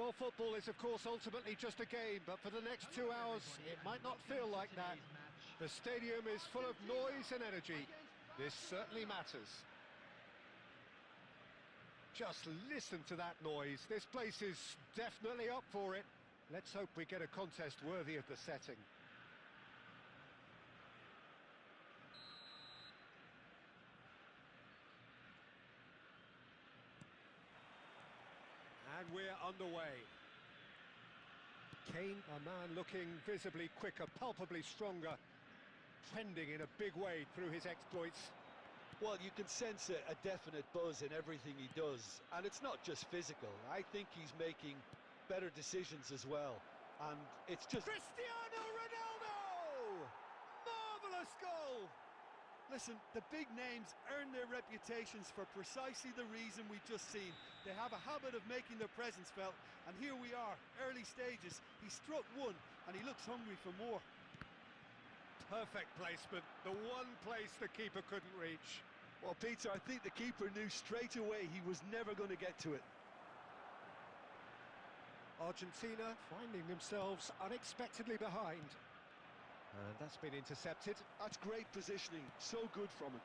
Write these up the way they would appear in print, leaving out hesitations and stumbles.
Well, football is, of course, ultimately just a game, but for the next 2 hours, it might not feel like that. The stadium is full of noise and energy. This certainly matters. Just listen to that noise. This place is definitely up for it. Let's hope we get a contest worthy of the setting. And we're underway. Kane, a man looking visibly quicker, palpably stronger, trending in a big way through his exploits. Well, you can sense a definite buzz in everything he does, and it's not just physical. I think he's making better decisions as well, and it's just... Cristiano Ronaldo! Marvellous goal! Listen, the big names earn their reputations for precisely the reason we've just seen. They have a habit of making their presence felt, and here we are, early stages. He struck one, and he looks hungry for more. Perfect placement, the one place the keeper couldn't reach. Well, Peter, I think the keeper knew straight away he was never going to get to it. Argentina finding themselves unexpectedly behind. And that's been intercepted. That's great positioning, so good from him.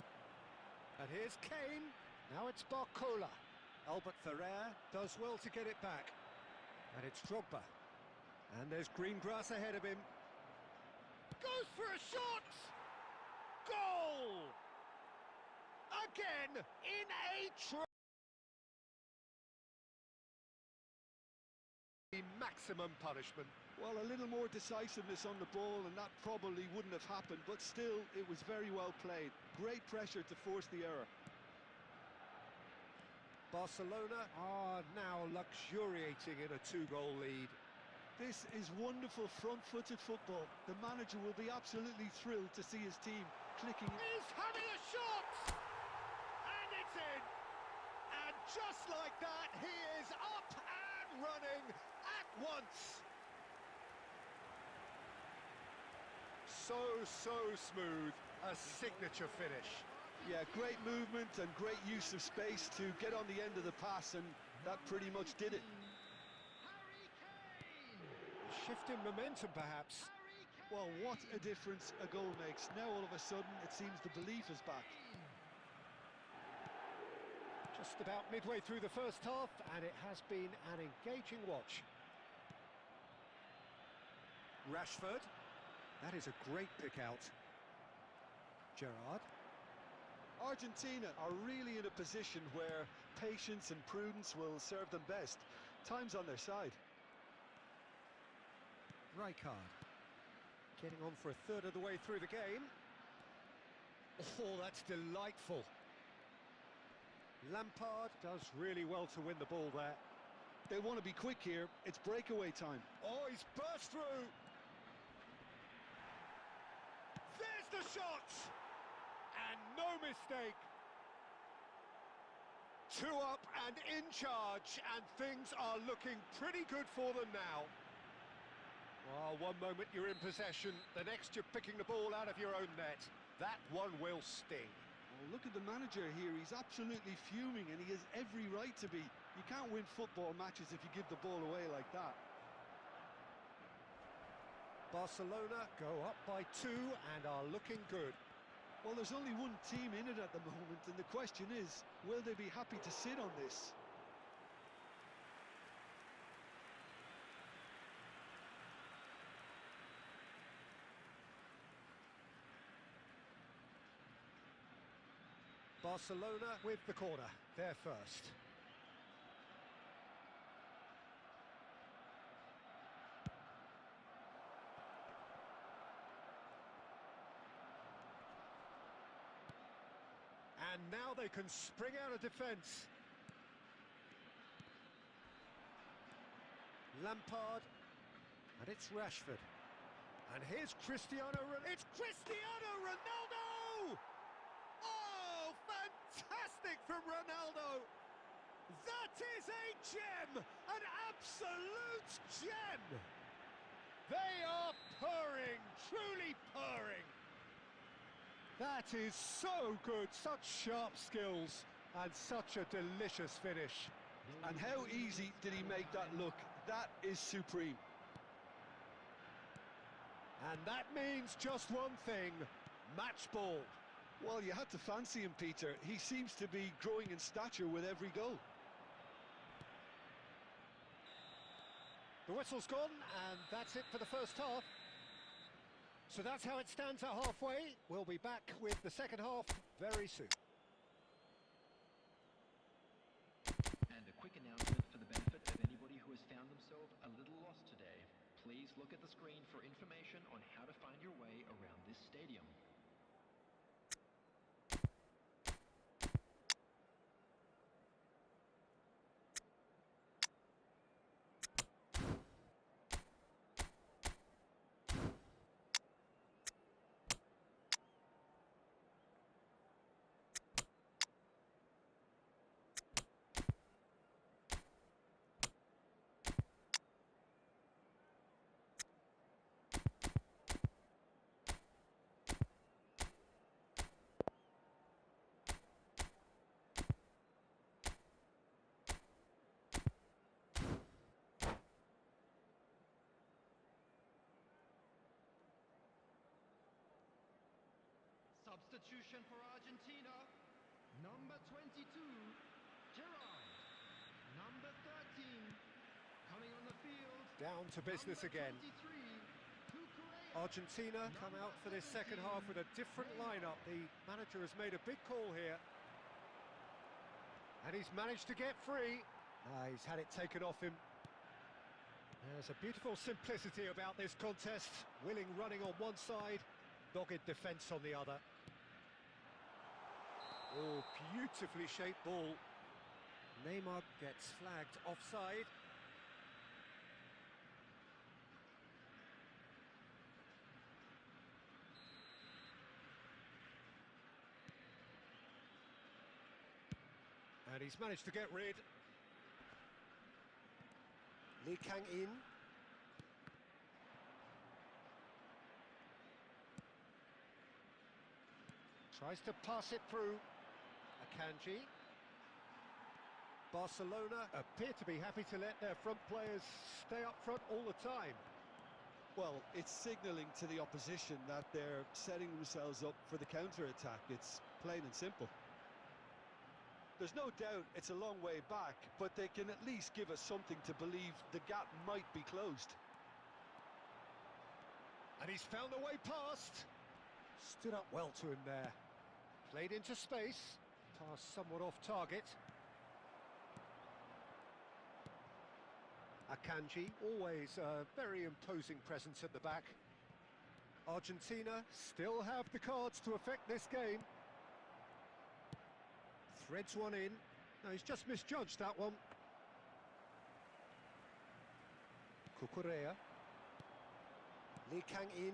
And here's Kane, now it's Barcola. Albert Ferrer does well to get it back. And it's Drogba. And there's green grass ahead of him. Goes for a shot! Goal! Again, in a maximum punishment. Well, a little more decisiveness on the ball and that probably wouldn't have happened, but still, it was very well played. Great pressure to force the error. Barcelona are now luxuriating in a 2-goal lead. This is wonderful front-footed football. The manager will be absolutely thrilled to see his team clicking. He's having a shot! And it's in! And just like that, he is up and running at once. So smooth, a signature finish. Yeah, great movement and great use of space to get on the end of the pass, and that pretty much did it. Shift in momentum, perhaps. Well, what a difference a goal makes. Now, all of a sudden, it seems the belief is back. Just about midway through the first half, and it has been an engaging watch. Rashford. That is a great pick out. Gerrard. Argentina are really in a position where patience and prudence will serve them best. Time's on their side. Rijkaard. Getting on for a third of the way through the game. Oh, that's delightful. Lampard does really well to win the ball there. They want to be quick here. It's breakaway time. Oh, he's burst through. There's the shot! And no mistake. 2 up and in charge, and things are looking pretty good for them now. Well, one moment you're in possession, the next you're picking the ball out of your own net. That one will sting. Oh, look at the manager here. He's absolutely fuming, and he has every right to be. You can't win football matches if you give the ball away like that. Barcelona go up by 2 and are looking good. Well, there's only one team in it at the moment, and the question is, will they be happy to sit on this? Barcelona with the corner, they're first. And now they can spring out of defence. Lampard, and it's Rashford. And here's Cristiano Ronaldo. It's Cristiano Ronaldo! Oh, fantastic from Ronaldo! That is a gem, an absolute gem! They are purring, truly purring. That is so good, such sharp skills, and such a delicious finish. And how easy did he make that look? That is supreme. And that means just one thing, match ball. Well, you had to fancy him, Peter. He seems to be growing in stature with every goal. The whistle's gone, and that's it for the first half. So that's how it stands at halfway. We'll be back with the second half very soon. And a quick announcement for the benefit of anybody who has found themselves a little lost today. Please look at the screen for information on how to find your way around this stadium. Substitution for Argentina, number 22, Gerard. Number 13, coming on the field. Down to business again. 23, Argentina come out for this second half with a different lineup. The manager has made a big call here. And he's managed to get free. He's had it taken off him. There's a beautiful simplicity about this contest. Willing running on one side, dogged defence on the other. Oh, beautifully shaped ball. Neymar gets flagged offside. And he's managed to get rid. Lee Kang-in. Tries to pass it through. Akanji. Barcelona appear to be happy to let their front players stay up front all the time. Well, it's signalling to the opposition that they're setting themselves up for the counter-attack. It's plain and simple. There's no doubt it's a long way back, but they can at least give us something to believe the gap might be closed. And he's found a way past. Stood up well to him there. Played into space. Pass somewhat off target. Akanji, always a very imposing presence at the back. Argentina still have the cards to affect this game. Threads one in. No, he's just misjudged that one. Cucurella. Lee Kang-in.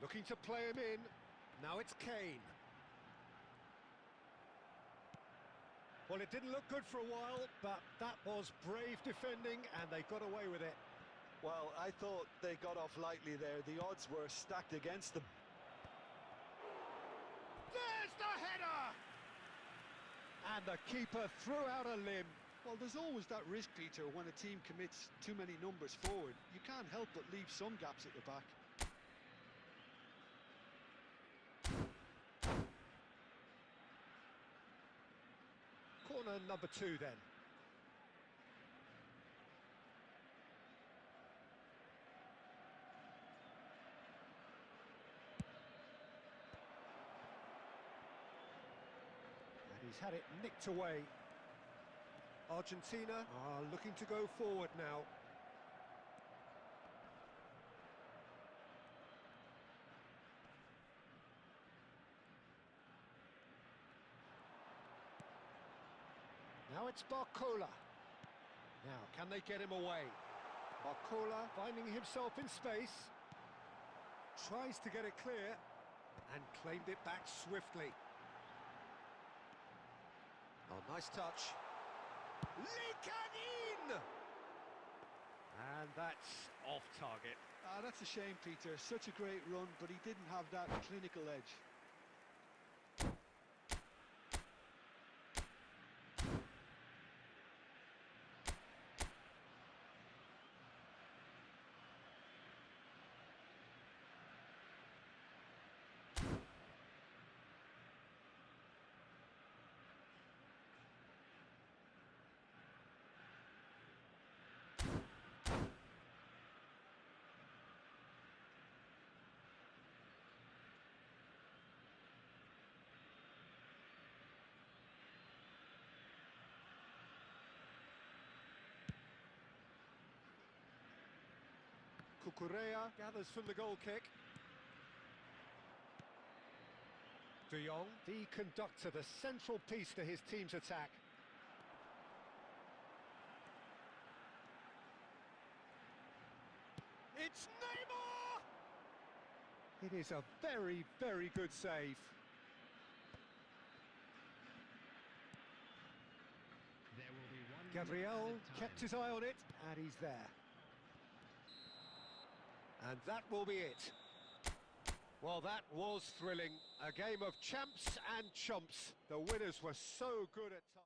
Looking to play him in. Now it's Kane. Well, it didn't look good for a while, but that was brave defending, and they got away with it. Well, I thought they got off lightly there. The odds were stacked against them. There's the header! And the keeper threw out a limb. Well, there's always that risk, Peter, when a team commits too many numbers forward. You can't help but leave some gaps at the back. Corner number 2 then. And he's had it nicked away. Argentina are looking to go forward now. Now it's Barcola. Now, can they get him away? Barcola finding himself in space. Tries to get it clear and claimed it back swiftly. Oh, nice touch. Lee Kang-in! And that's off target. That's a shame, Peter. Such a great run, but he didn't have that clinical edge. Correa gathers from the goal kick. De Jong, the conductor, the central piece to his team's attack. It's Neymar! It is a very, very good save. There will be 1 minute Gabriel added time. kept his eye on it, and he's there. And that will be it. Well, that was thrilling. A game of champs and chumps. The winners were so good at times.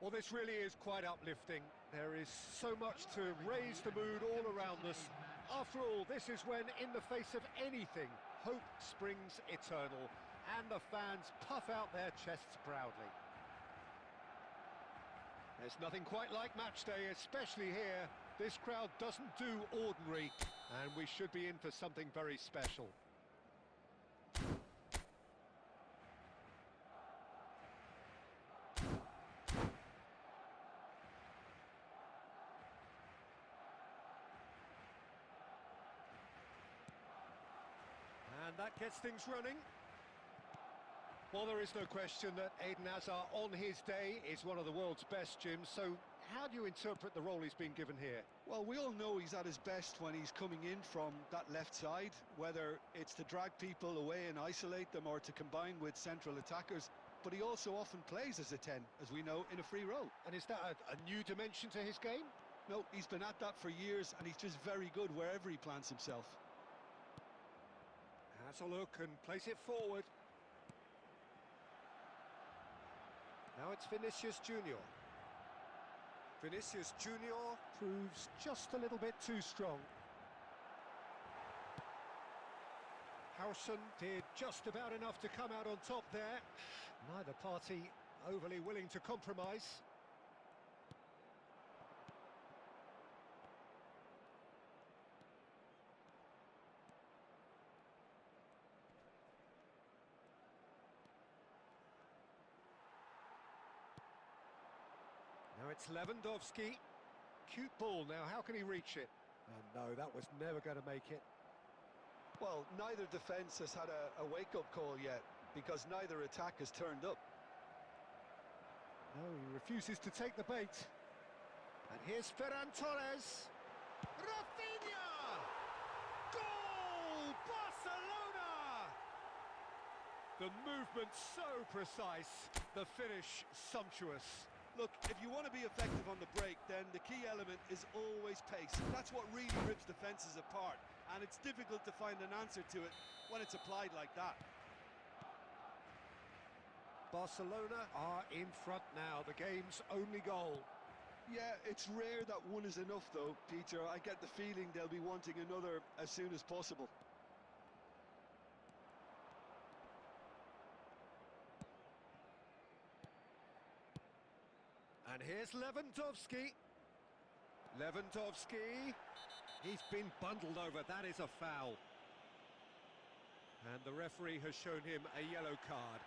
Well, this really is quite uplifting. There is so much to raise the mood all around us. After all, this is when, in the face of anything, hope springs eternal, and the fans puff out their chests proudly. There's nothing quite like match day, especially here. This crowd doesn't do ordinary, and we should be in for something very special. And that gets things running. Well, there is no question that Eden Hazard, on his day, is one of the world's best, Jim. So how do you interpret the role he's been given here? Well, we all know he's at his best when he's coming in from that left side, whether it's to drag people away and isolate them or to combine with central attackers. But he also often plays as a 10, as we know, in a free role. And is that a new dimension to his game? No, he's been at that for years, and he's just very good wherever he plants himself. Has a look and place it forward. Now it's Vinicius Junior. Vinicius Junior proves just a little bit too strong. Howson did just about enough to come out on top there. Neither party overly willing to compromise. Now it's Lewandowski. Cute ball now, how can he reach it? And no, that was never going to make it. Well, neither defence has had a wake-up call yet, because neither attack has turned up. No, he refuses to take the bait. And here's Ferran Torres. Rafinha! Goal! Barcelona! The movement so precise, the finish sumptuous. Look, if you want to be effective on the break, then the key element is always pace. That's what really rips defences apart, and it's difficult to find an answer to it when it's applied like that. Barcelona are in front now, the game's only goal. Yeah, it's rare that one is enough though, Peter. I get the feeling they'll be wanting another as soon as possible. And here's Lewandowski. Lewandowski. He's been bundled over, that is a foul. And the referee has shown him a yellow card.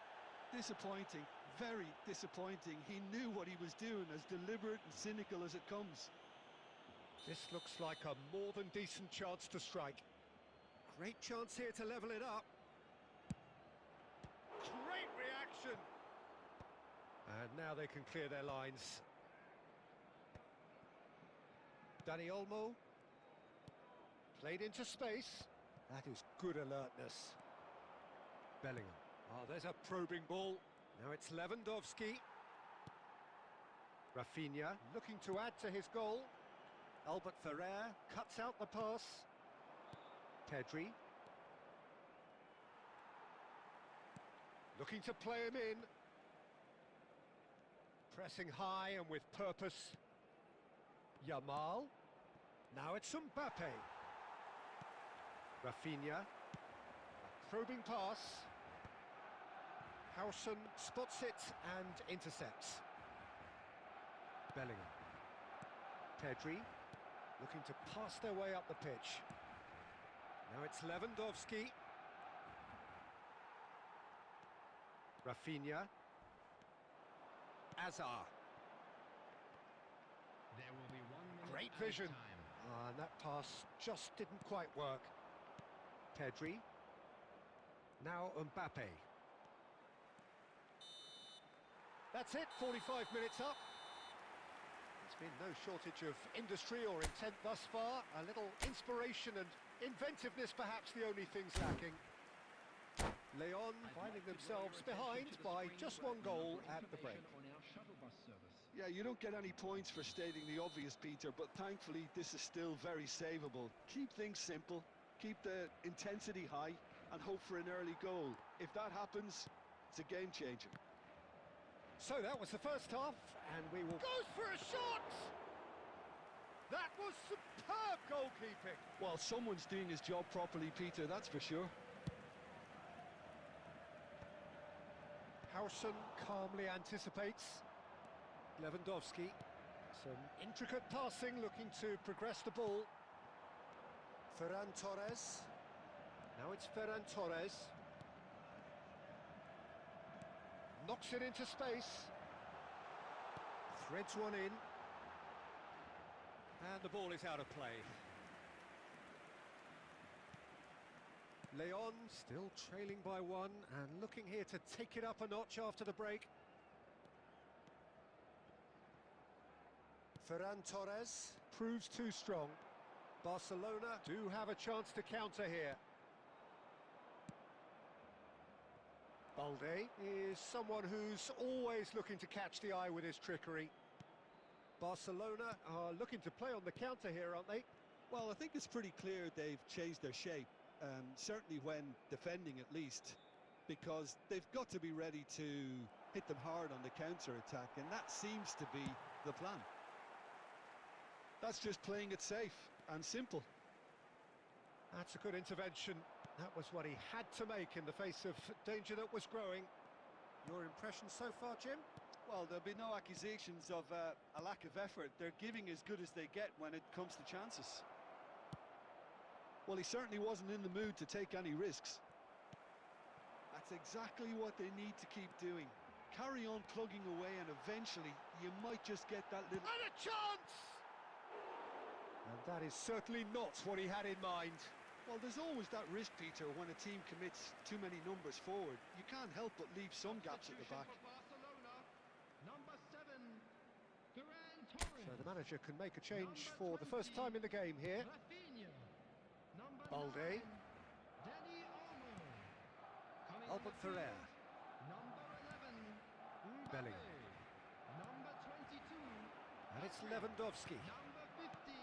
Disappointing, very disappointing. He knew what he was doing, as deliberate and cynical as it comes. This looks like a more than decent chance to strike. Great chance here to level it up. Great reaction! And now they can clear their lines. Dani Olmo. Played into space. That is good alertness. Bellingham. Oh, there's a probing ball. Now it's Lewandowski. Rafinha looking to add to his goal. Albert Ferrer cuts out the pass. Pedri. Looking to play him in. Pressing high and with purpose. Yamal. Now it's Mbappe. Rafinha. A probing pass. Howson spots it and intercepts. Bellingham. Pedri. Looking to pass their way up the pitch. Now it's Lewandowski. Rafinha. Azar. There will be 1 minute Great added vision. time. And that pass just didn't quite work. Pedri. Now Mbappe. That's it, 45 minutes up. There's been no shortage of industry or intent thus far. A little inspiration and inventiveness, perhaps the only things lacking. Leon finding themselves behind by just one goal at the break. On our shuttle bus service. Yeah, you don't get any points for stating the obvious, Peter, but thankfully this is still very savable. Keep things simple, keep the intensity high, and hope for an early goal. If that happens, it's a game changer. So that was the first half, and we will... Goes for a shot! That was superb goalkeeping. Well, someone's doing his job properly, Peter, that's for sure. Howson calmly anticipates. Lewandowski. Some intricate passing, looking to progress the ball. Ferran Torres. Now it's Ferran Torres. Knocks it into space. Threads one in. And the ball is out of play. Leon still trailing by one and looking here to take it up a notch after the break. Ferran Torres proves too strong. Barcelona do have a chance to counter here. Balde is someone who's always looking to catch the eye with his trickery. Barcelona are looking to play on the counter here, aren't they? Well, I think it's pretty clear they've changed their shape. Certainly when defending at least, because they've got to be ready to hit them hard on the counter-attack, and that seems to be the plan. That's just playing it safe and simple. That's a good intervention. That was what he had to make in the face of danger that was growing. Your impression so far, Jim? Well, there'll be no accusations of a lack of effort. They're giving as good as they get when it comes to chances. Well, he certainly wasn't in the mood to take any risks. That's exactly what they need to keep doing. Carry on plugging away, and eventually you might just get that little... And a chance! And that is certainly not what he had in mind. Well, there's always that risk, Peter, when a team commits too many numbers forward. You can't help but leave some gaps at the back. Barcelona, number 7, Ferran Torres. So the manager can make a change for the first time in the game here. Rafinha, number Balde. 9, Dani Olmo. Coming on Albert the Ferrer. field, number 11, Mbappe. Bellingham. Number 22, And it's Lewandowski. number 15,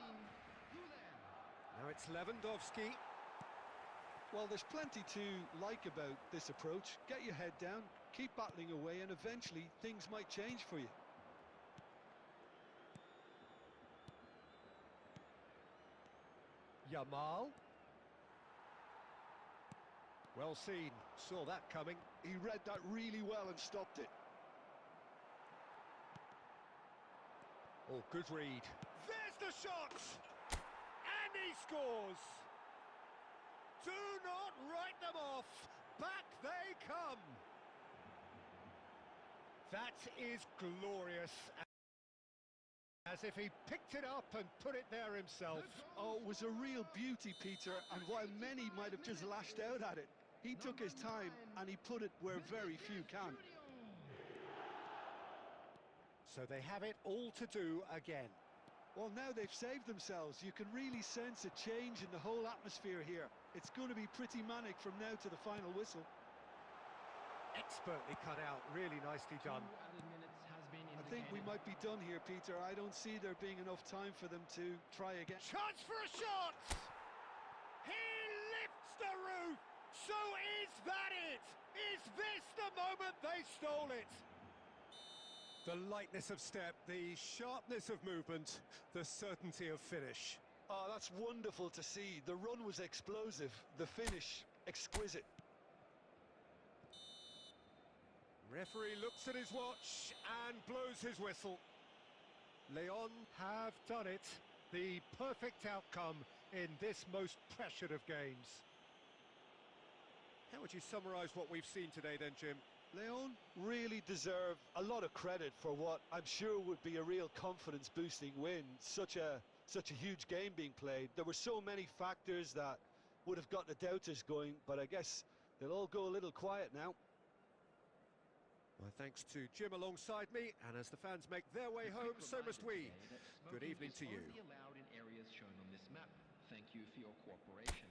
Gulen. Now it's Lewandowski. Well, there's plenty to like about this approach. Get your head down, keep battling away, and eventually things might change for you. Yamal. Well seen, saw that coming. He read that really well and stopped it. Oh, good read. There's the shot! And he scores! Do not write them off. Back they come. That is glorious. As if he picked it up and put it there himself. Oh, it was a real beauty, Peter, and while many might have just lashed out at it, he took his time and he put it where very few can. So they have it all to do again. Well, now they've saved themselves. You can really sense a change in the whole atmosphere here. It's going to be pretty manic from now to the final whistle. Expertly cut out, really nicely done. I think we might be done here, Peter. I don't see there being enough time for them to try again. Chance for a shot! He lifts the roof! So is that it? Is this the moment they stole it? The lightness of step, the sharpness of movement, the certainty of finish. Oh, that's wonderful to see. The run was explosive, the finish exquisite. Referee looks at his watch and blows his whistle. Leon have done it. The perfect outcome in this most pressured of games. How would you summarise what we've seen today then, Jim? Leon really deserve a lot of credit for what I'm sure would be a real confidence-boosting win. Such a huge game being played. There were so many factors that would have got the doubters going, but I guess they'll all go a little quiet now. My thanks to Jim alongside me, and as the fans make their way home, so must we. Good evening to you. Only allowed in areas shown on this map. Thank you for your cooperation.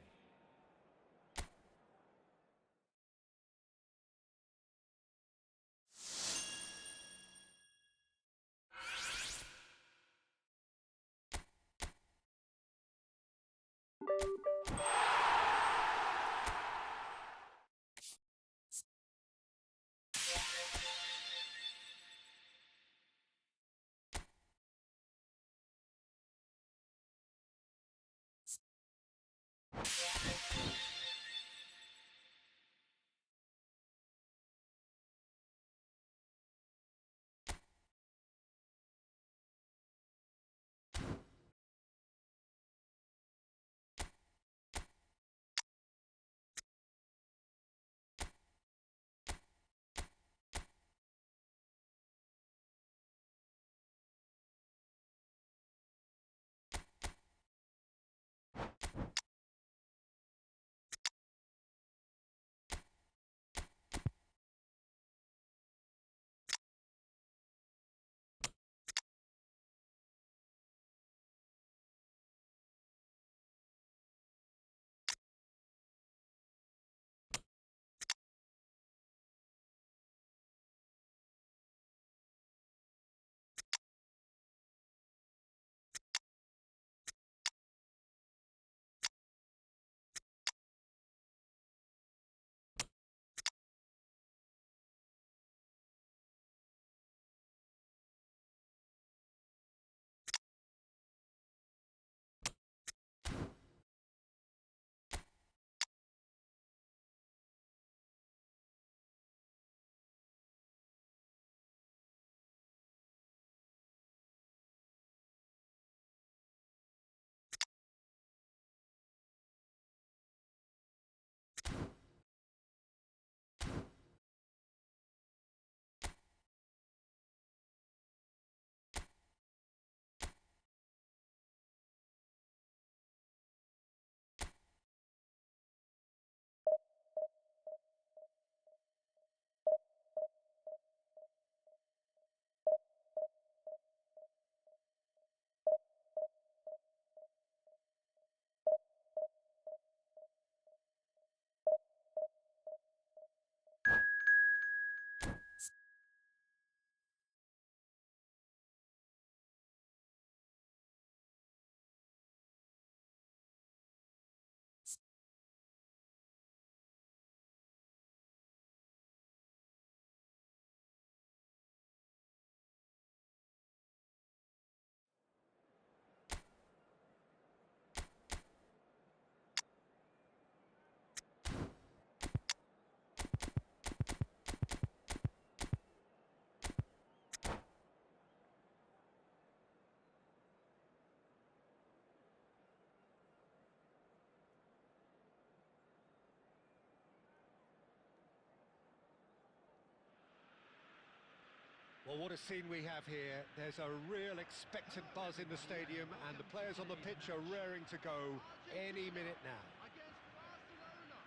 Well, what a scene we have here. There's a real expectant buzz in the stadium, and the players on the pitch are raring to go any minute now. Against Barcelona.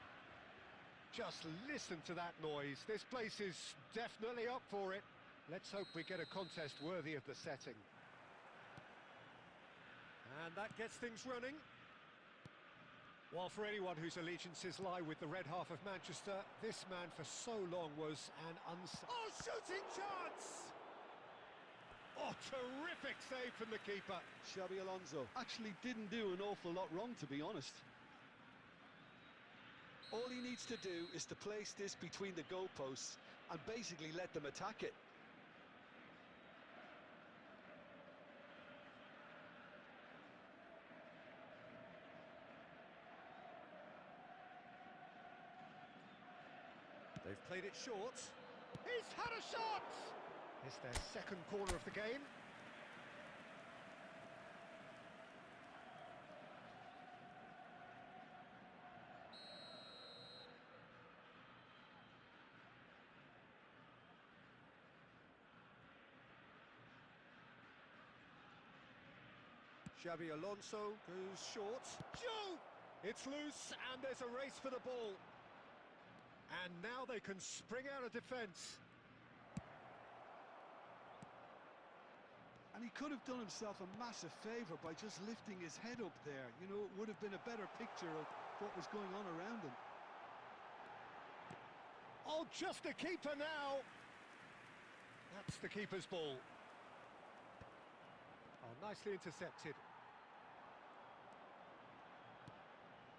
Just listen to that noise. This place is definitely up for it. Let's hope we get a contest worthy of the setting. And that gets things running. Well, for anyone whose allegiances lie with the red half of Manchester, this man for so long was an Oh, shooting chance! Oh, terrific save from the keeper. Xabi Alonso actually didn't do an awful lot wrong, to be honest. All he needs to do is to place this between the goalposts and basically let them attack it. They've played it short. He's had a shot! It's their second corner of the game. Xabi Alonso goes short. Joe! It's loose and there's a race for the ball. And now they can spring out of defence. And he could have done himself a massive favour by just lifting his head up there. You know, it would have been a better picture of what was going on around him. Oh, just the keeper now. That's the keeper's ball. Oh, nicely intercepted.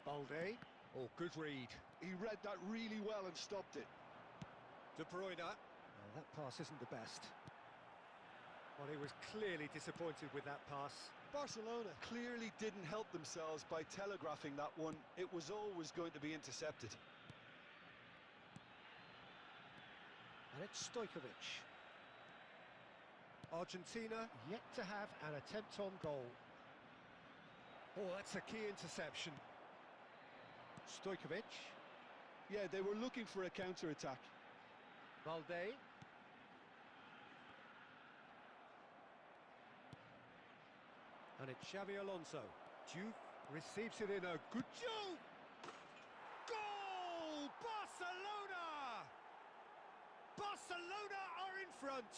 Balde. Oh, good read. He read that really well and stopped it. De Bruyne. Oh, that pass isn't the best. Well, he was clearly disappointed with that pass. Barcelona clearly didn't help themselves by telegraphing that one. It was always going to be intercepted. And it's Stojkovic. Argentina yet to have an attempt on goal. Oh, that's a key interception. Stojkovic. Yeah, they were looking for a counter-attack. Balde. And it's Xabi Alonso. Juve receives it in a good Juve! Goal! Barcelona! Barcelona are in front!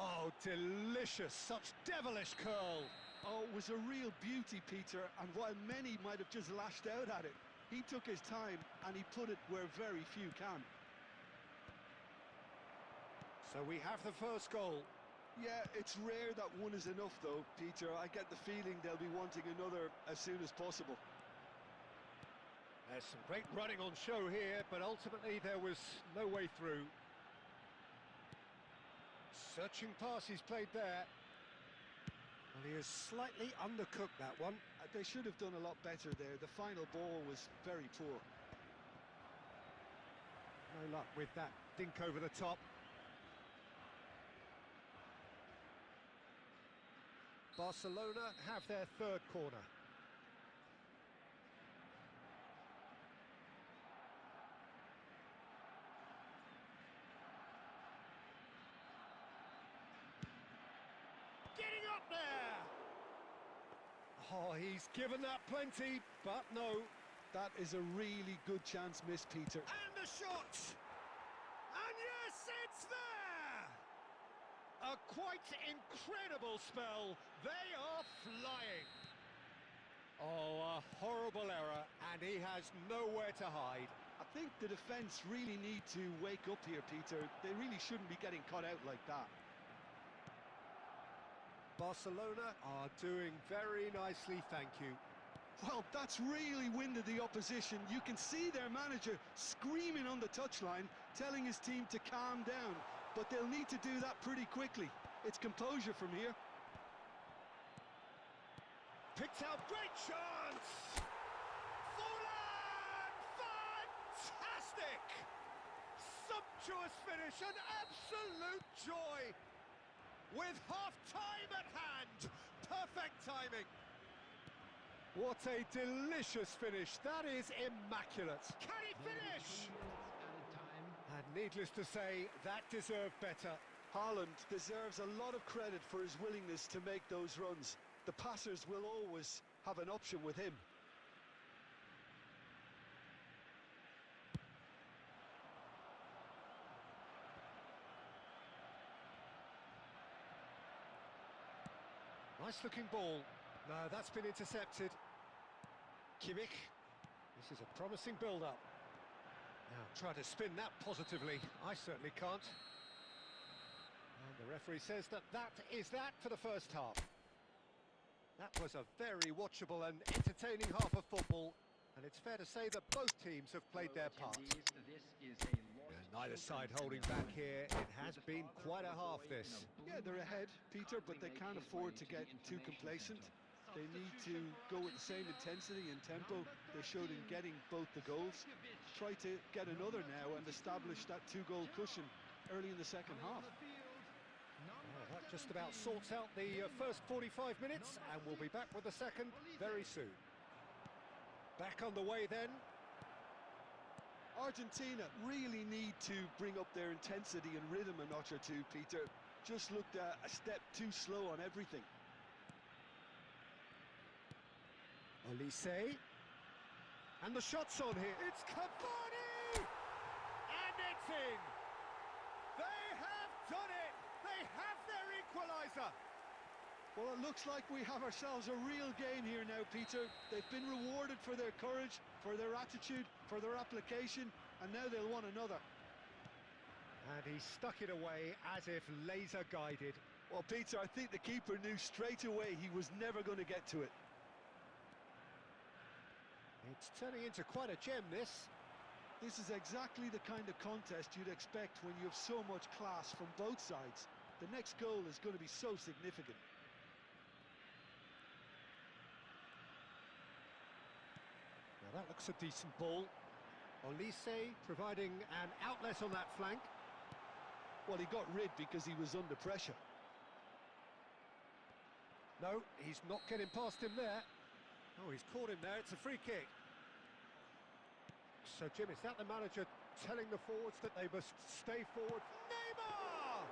Oh, delicious, such devilish curl. Oh, it was a real beauty, Peter, and while many might have just lashed out at it, he took his time and he put it where very few can. So we have the first goal. Yeah, it's rare that one is enough though, Peter. I get the feeling they'll be wanting another as soon as possible. There's some great running on show here, but ultimately there was no way through. Searching pass he's played there. Well, he has slightly undercooked that one. They should have done a lot better there. The final ball was very poor. No luck with that dink over the top. Barcelona have their third corner. Getting up there! Oh, he's given that plenty, but no. That is a really good chance missed, Peter. And the shot! And yes, it's there! A quite incredible spell. They are flying. Oh, a horrible error, and he has nowhere to hide. I think the defence really need to wake up here, Peter. They really shouldn't be getting caught out like that. Barcelona are doing very nicely, thank you. Well, that's really winded the opposition. You can see their manager screaming on the touchline, telling his team to calm down. But they'll need to do that pretty quickly. It's composure from here. Picked out, great chance! Forlan! Fantastic! Sumptuous finish, an absolute joy! With half-time at hand, perfect timing. What a delicious finish, that is immaculate. Can he finish? And needless to say, that deserved better. Haaland deserves a lot of credit for his willingness to make those runs. The passers will always have an option with him. Nice looking ball. No, that's been intercepted. Kimmich. This is a promising build-up. Now, try to spin that positively. I certainly can't. And the referee says that is that for the first half. That was a very watchable and entertaining half of football. And it's fair to say that both teams have played their part. Neither side holding back here. It has been quite a half, this. Yeah, they're ahead, Peter, but they can't afford to get too complacent. They need to go with the same intensity and tempo they showed in getting both the goals. Try to get another now and establish that two-goal cushion early in the second half. Well, that just about sorts out the first 45 minutes, and we'll be back with the second very soon. Back on the way then. Argentina really need to bring up their intensity and rhythm a notch or two, Peter. Just looked a step too slow on everything. Olise. And the shot's on here. It's Cavani! And it's in! They have done it! They have their equaliser! Well, it looks like we have ourselves a real game here now, Peter. They've been rewarded for their courage, for their attitude, for their application, and now they'll want another. And he stuck it away as if laser-guided. Well, Peter, I think the keeper knew straight away he was never going to get to it. It's turning into quite a gem, this. This is exactly the kind of contest you'd expect when you have so much class from both sides. The next goal is going to be so significant. Now that looks a decent ball. Olise providing an outlet on that flank. Well, he got rid because he was under pressure. No, he's not getting past him there. Oh, he's caught him there. It's a free kick. So, Jim, is that the manager telling the forwards that they must stay forward? Neymar!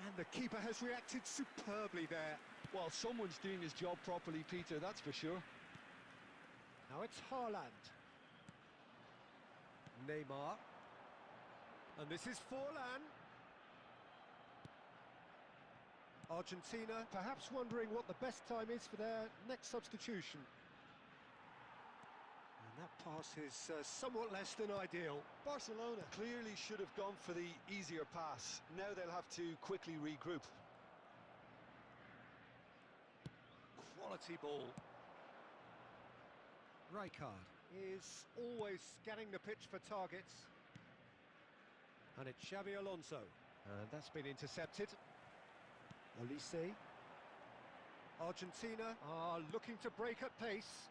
And the keeper has reacted superbly there. Well, someone's doing his job properly, Peter, that's for sure. Now it's Haaland. Neymar. And this is Forlan. Argentina perhaps wondering what the best time is for their next substitution. And that pass is somewhat less than ideal. Barcelona clearly should have gone for the easier pass. Now they'll have to quickly regroup. Quality ball. Rijkaard is always scanning the pitch for targets. And it's Xabi Alonso. And that's been intercepted. Olise. Argentina are looking to break at pace.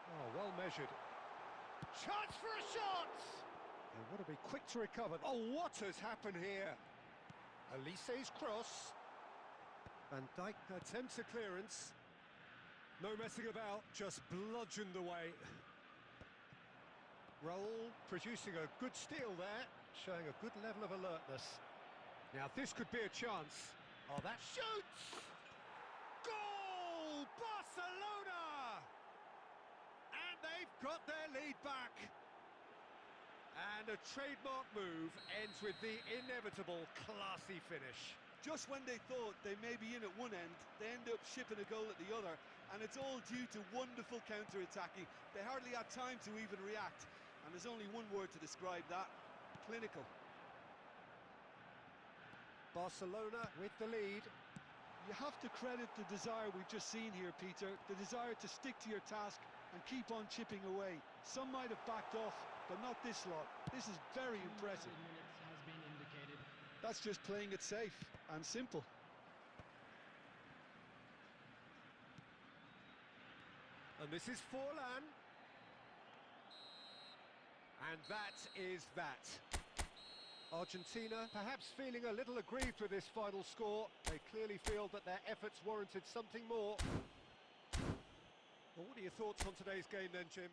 Oh, well measured. Chance for a shot! They want to be quick to recover. Oh, what has happened here? Olise's cross. Van Dijk attempts a clearance. No messing about, just bludgeoned away. Raul producing a good steal there, showing a good level of alertness. Now this could be a chance. Oh, that shoots! Goal! Barcelona! And they've got their lead back. And a trademark move ends with the inevitable classy finish. Just when they thought they may be in at one end, they end up shipping a goal at the other, and it's all due to wonderful counter-attacking. They hardly had time to even react, and there's only one word to describe that: clinical. Barcelona with the lead. You have to credit the desire we've just seen here, Peter, the desire to stick to your task and keep on chipping away. Some might have backed off, but not this lot. This is very impressive. Has been indicated. That's just playing it safe and simple. And this is Forlan. And that is that. Argentina perhaps feeling a little aggrieved with this final score. They clearly feel that their efforts warranted something more. Well, what are your thoughts on today's game then, Jim?